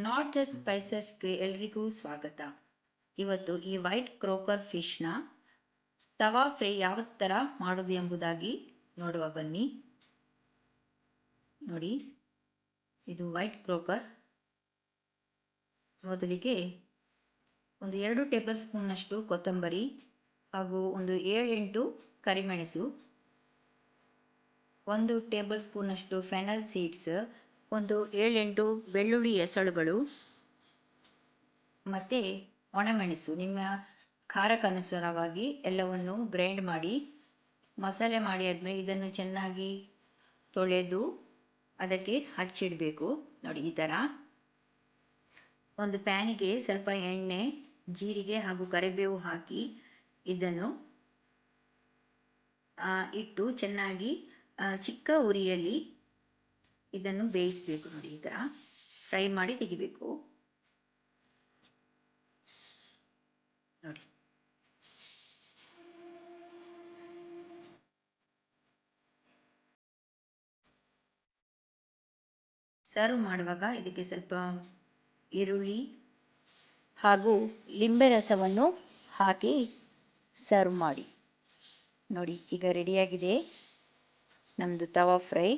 Not ಸ್ಪೈಸಸ್ಗೆ ಎಲ್ರಿಗೂ ಸ್ವಾಗತ. ಇವತ್ತು ಈ ವೈಟ್ ಕ್ರೋಕರ್ ಫಿಶ್ನ ತವಾ ಫ್ರೈ ಯಾವ ಥರ ಮಾಡೋದು ಎಂಬುದಾಗಿ ನೋಡುವ ಬನ್ನಿ. ನೋಡಿ, ಇದು ವೈಟ್ ಕ್ರೋಕರ್. ಮೊದಲಿಗೆ ಒಂದು 2 ಟೇಬಲ್ ಸ್ಪೂನ್ನಷ್ಟು ಕೊತ್ತಂಬರಿ ಹಾಗೂ ಒಂದು 7-8 ಕರಿಮೆಣಸು, 1 ಟೇಬಲ್ ಸ್ಪೂನ್ನಷ್ಟು ಫೆನಲ್ ಸೀಡ್ಸ್, ಒಂದು 7-8 ಬೆಳ್ಳುಳ್ಳಿ ಎಸಳುಗಳು ಮತ್ತು ಒಣಮೆಣಸು ನಿಮ್ಮ ಖಾರಕ್ಕನುಸಾರವಾಗಿ ಎಲ್ಲವನ್ನು ಗ್ರೈಂಡ್ ಮಾಡಿ ಮಸಾಲೆ ಮಾಡಿ ಆದಮೇಲೆ ಇದನ್ನು ಚೆನ್ನಾಗಿ ತೊಳೆದು ಅದಕ್ಕೆ ಹಚ್ಚಿಡಬೇಕು. ನೋಡಿ, ಈ ಥರ ಒಂದು ಪ್ಯಾನಿಗೆ ಸ್ವಲ್ಪ ಎಣ್ಣೆ, ಜೀರಿಗೆ ಹಾಗೂ ಕರಿಬೇವು ಹಾಕಿ ಇದನ್ನು ಇಟ್ಟು ಚೆನ್ನಾಗಿ ಚಿಕ್ಕ ಉರಿಯಲ್ಲಿ ಇದನ್ನು ಬೇಯಿಸಬೇಕು. ನೋಡಿ, ಈ ಥರ ಫ್ರೈ ಮಾಡಿ ತೆಗಿಬೇಕು. ನೋಡಿ, ಸರ್ವ್ ಮಾಡುವಾಗ ಇದಕ್ಕೆ ಸ್ವಲ್ಪ ಈರುಳ್ಳಿ ಹಾಗೂ ಲಿಂಬೆ ರಸವನ್ನು ಹಾಕಿ ಸರ್ವ್ ಮಾಡಿ. ನೋಡಿ, ಈಗ ರೆಡಿಯಾಗಿದೆ ನಮ್ಮದು ತವಾ ಫ್ರೈ.